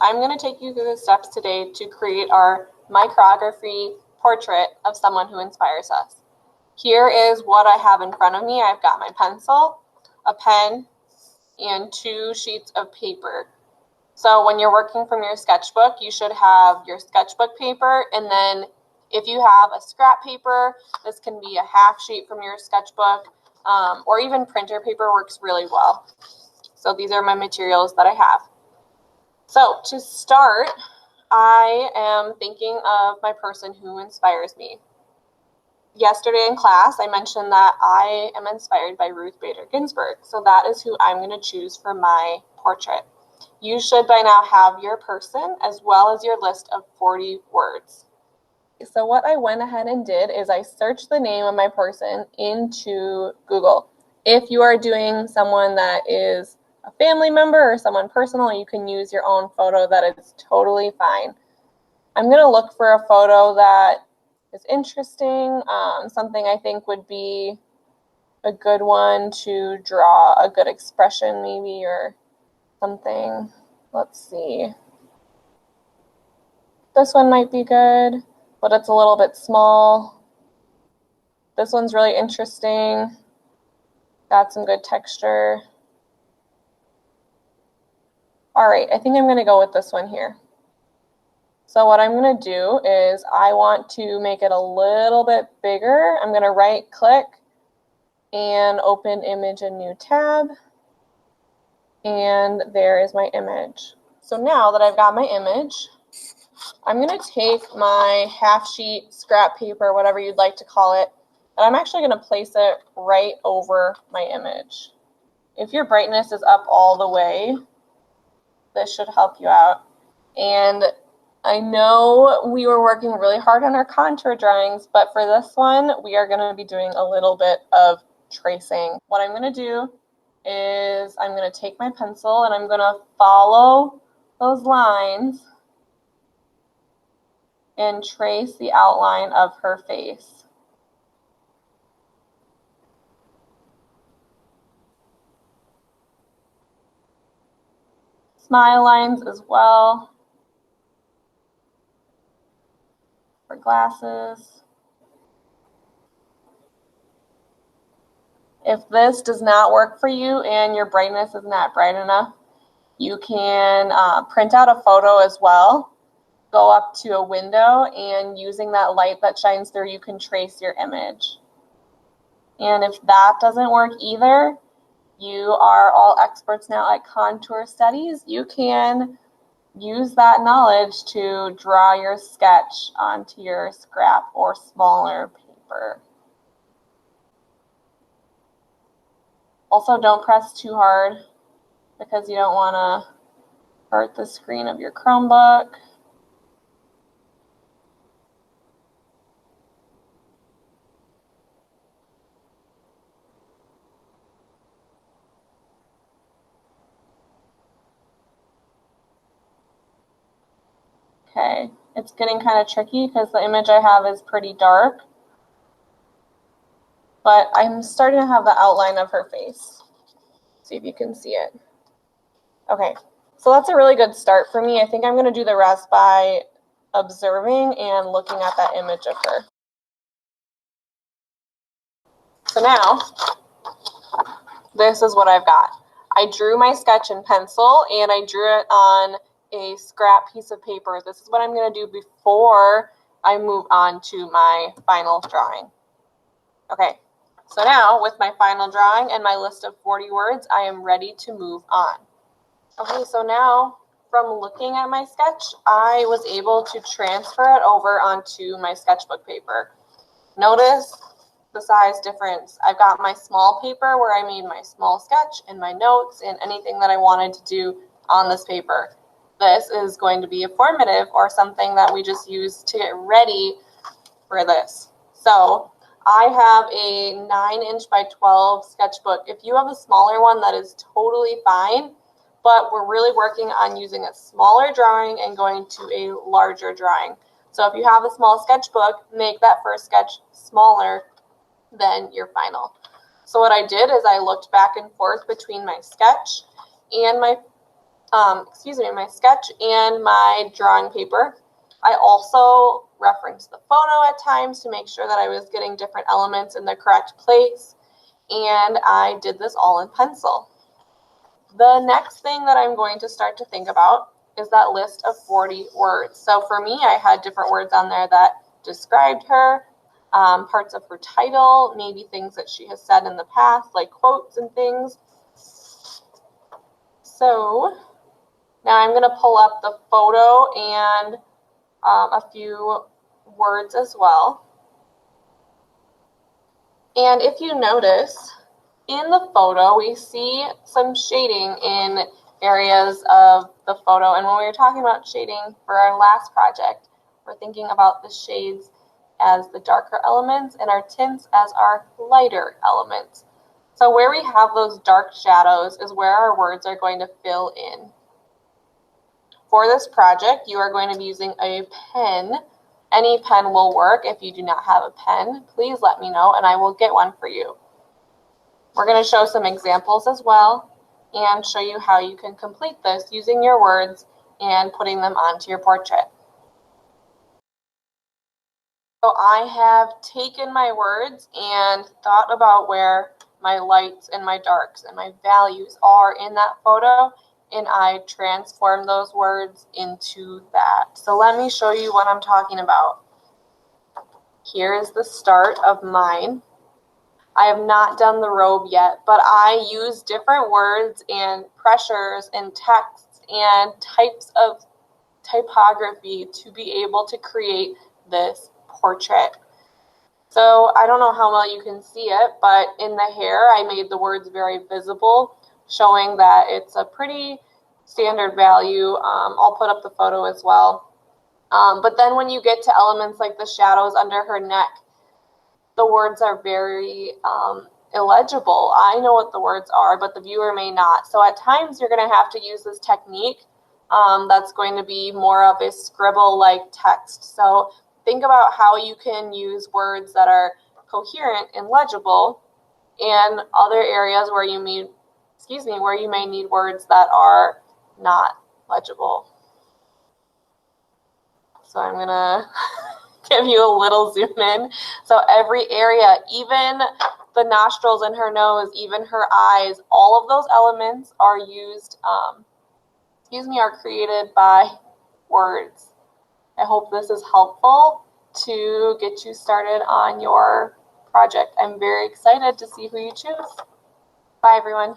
I'm going to take you through the steps today to create our micrography portrait of someone who inspires us. Here is what I have in front of me. I've got my pencil, a pen, and 2 sheets of paper. So when you're working from your sketchbook, you should have your sketchbook paper, and then if you have a scrap paper, this can be a half sheet from your sketchbook, or even printer paper works really well. So these are my materials that I have. So to start, I am thinking of my person who inspires me. Yesterday in class, I mentioned that I am inspired by Ruth Bader Ginsburg. So that is who I'm going to choose for my portrait. You should by now have your person as well as your list of 40 words. So what I went ahead and did is I searched the name of my person into Google. If you are doing someone that is a family member or someone personal, you can use your own photo. That is totally fine. I'm going to look for a photo that is interesting, something I think would be a good one to draw a good expression maybe, or something. Let's see. This one might be good, but it's a little bit small. This one's really interesting. Got some good texture. All right, I think I'm going to go with this one here. So what I'm going to do is I want to make it a little bit bigger. I'm going to right click and open image in new tab. And there is my image. So now that I've got my image, I'm going to take my half sheet scrap paper, whatever you'd like to call it, and I'm actually going to place it right over my image. If your brightness is up all the way, this should help you out. And I know we were working really hard on our contour drawings, but for this one, we are going to be doing a little bit of tracing. What I'm going to do is I'm going to take my pencil and I'm going to follow those lines and trace the outline of her face. Smile lines as well. For glasses. If this does not work for you and your brightness is not bright enough, you can print out a photo as well. Go up to a window, and using that light that shines through, you can trace your image. And if that doesn't work either, you are all experts now at contour studies. You can use that knowledge to draw your sketch onto your scrap or smaller paper. Also, don't press too hard because you don't want to hurt the screen of your Chromebook. Okay, it's getting kind of tricky because the image I have is pretty dark, but I'm starting to have the outline of her face. See if you can see it. Okay, so that's a really good start for me. I think I'm going to do the rest by observing and looking at that image of her. So now, this is what I've got. I drew my sketch in pencil and I drew it on a scrap piece of paper. This is what I'm going to do before I move on to my final drawing. Okay, so now with my final drawing and my list of 40 words, I am ready to move on. Okay, so now from looking at my sketch, I was able to transfer it over onto my sketchbook paper. Notice the size difference. I've got my small paper where I made my small sketch and my notes and anything that I wanted to do on this paper. This is going to be a formative or something that we just use to get ready for this. So I have a 9" by 12 sketchbook. If you have a smaller one, that is totally fine, but we're really working on using a smaller drawing and going to a larger drawing. So if you have a small sketchbook, make that first sketch smaller than your final. So what I did is I looked back and forth between my sketch and my my sketch and my drawing paper. I also referenced the photo at times to make sure that I was getting different elements in the correct place, and I did this all in pencil. The next thing that I'm going to start to think about is that list of 40 words. So for me, I had different words on there that described her, parts of her title, maybe things that she has said in the past, like quotes and things. So now I'm going to pull up the photo and a few words as well. And if you notice, in the photo, we see some shading in areas of the photo. And when we were talking about shading for our last project, we're thinking about the shades as the darker elements and our tints as our lighter elements. So where we have those dark shadows is where our words are going to fill in. For this project, you are going to be using a pen. Any pen will work. If you do not have a pen, please let me know and I will get one for you. We're going to show some examples as well and show you how you can complete this using your words and putting them onto your portrait. So I have taken my words and thought about where my lights and my darks and my values are in that photo, and I transform those words into that. So let me show you what I'm talking about. Here is the start of mine. I have not done the robe yet, but I use different words and pressures and texts and types of typography to be able to create this portrait. So I don't know how well you can see it, but in the hair, I made the words very visible, showing that it's a pretty standard value. I'll put up the photo as well. But then when you get to elements like the shadows under her neck, the words are very illegible. I know what the words are, but the viewer may not. So at times you're going to have to use this technique that's going to be more of a scribble-like text. So think about how you can use words that are coherent and legible and other areas where you may, where you may need words that are not legible. So I'm gonna give you a little zoom in. So every area, even the nostrils in her nose, even her eyes, all of those elements are used, are created by words. I hope this is helpful to get you started on your project. I'm very excited to see who you choose. Bye, everyone.